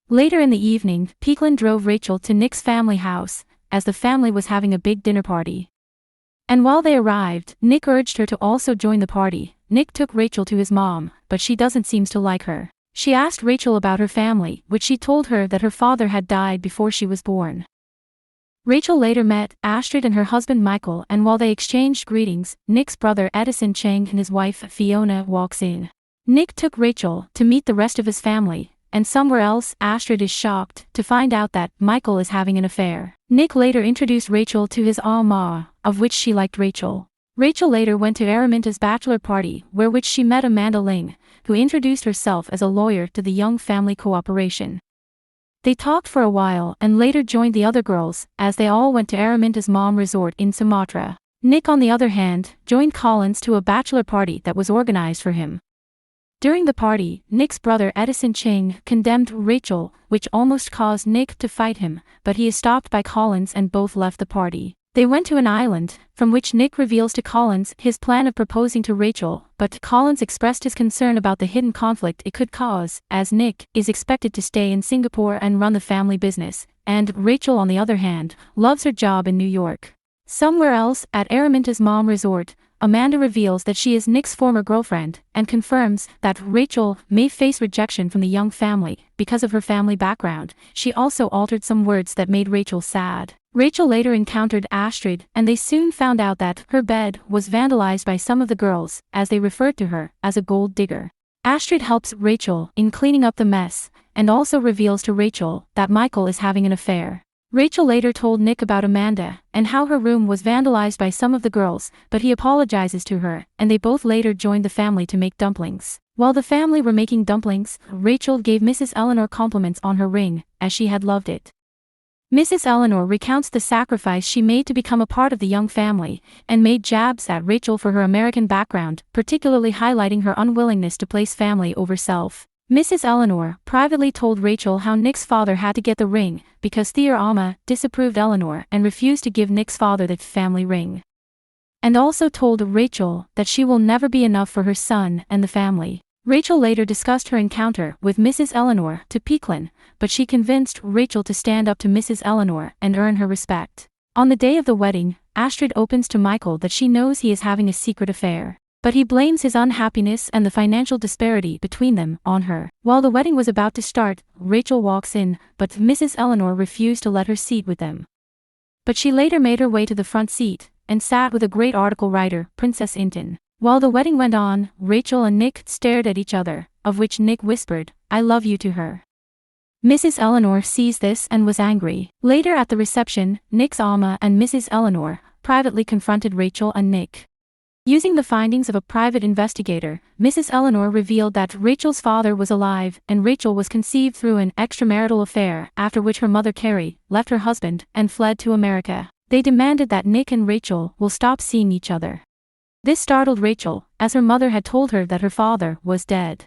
Later in the evening, Peaklin drove Rachel to Nick's family house, as the family was having a big dinner party. And while they arrived, Nick urged her to also join the party. Nick took Rachel to his mom, but she doesn't seem to like her. She asked Rachel about her family, which she told her that her father had died before she was born. Rachel later met Astrid and her husband Michael, and while they exchanged greetings, Nick's brother Edison Chang and his wife Fiona walks in. Nick took Rachel to meet the rest of his family, and somewhere else Astrid is shocked to find out that Michael is having an affair. Nick later introduced Rachel to his Ma, of which she liked Rachel. Rachel later went to Araminta's bachelor party, where which she met Amanda Ling, who introduced herself as a lawyer to the Young Family Cooperation. They talked for a while and later joined the other girls, as they all went to Araminta's mom resort in Sumatra. Nick, on the other hand, joined Collins to a bachelor party that was organized for him. During the party, Nick's brother Edison Chang condemned Rachel, which almost caused Nick to fight him, but he is stopped by Collins and both left the party. They went to an island, from which Nick reveals to Collins his plan of proposing to Rachel, but Collins expressed his concern about the hidden conflict it could cause, as Nick is expected to stay in Singapore and run the family business, and Rachel, on the other hand, loves her job in New York. Somewhere else, at Araminta's mom resort, Amanda reveals that she is Nick's former girlfriend, and confirms that Rachel may face rejection from the Young family because of her family background. She also altered some words that made Rachel sad. Rachel later encountered Astrid, and they soon found out that her bed was vandalized by some of the girls, as they referred to her as a gold digger. Astrid helps Rachel in cleaning up the mess, and also reveals to Rachel that Michael is having an affair. Rachel later told Nick about Amanda, and how her room was vandalized by some of the girls, but he apologizes to her, and they both later joined the family to make dumplings. While the family were making dumplings, Rachel gave Mrs. Eleanor compliments on her ring, as she had loved it. Mrs. Eleanor recounts the sacrifice she made to become a part of the Young family, and made jabs at Rachel for her American background, particularly highlighting her unwillingness to place family over self. Mrs. Eleanor privately told Rachel how Nick's father had to get the ring, because Their Alma disapproved Eleanor and refused to give Nick's father the family ring. And also told Rachel that she will never be enough for her son and the family. Rachel later discussed her encounter with Mrs. Eleanor to Peaklin, but she convinced Rachel to stand up to Mrs. Eleanor and earn her respect. On the day of the wedding, Astrid opens to Michael that she knows he is having a secret affair. But he blames his unhappiness and the financial disparity between them on her. While the wedding was about to start, Rachel walks in, but Mrs. Eleanor refused to let her seat with them. But she later made her way to the front seat, and sat with a great article writer, Princess Inton. While the wedding went on, Rachel and Nick stared at each other, of which Nick whispered, "I love you," to her. Mrs. Eleanor sees this and was angry. Later at the reception, Nick's Alma and Mrs. Eleanor privately confronted Rachel and Nick. Using the findings of a private investigator, Mrs. Eleanor revealed that Rachel's father was alive and Rachel was conceived through an extramarital affair, after which her mother Carrie left her husband and fled to America. They demanded that Nick and Rachel will stop seeing each other. This startled Rachel, as her mother had told her that her father was dead.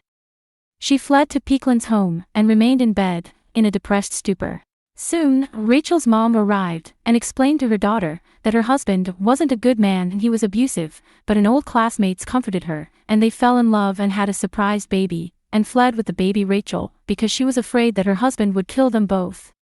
She fled to Peaklin's home and remained in bed, in a depressed stupor. Soon, Rachel's mom arrived and explained to her daughter that her husband wasn't a good man and he was abusive, but an old classmates comforted her, and they fell in love and had a surprise baby, and fled with the baby Rachel, because she was afraid that her husband would kill them both.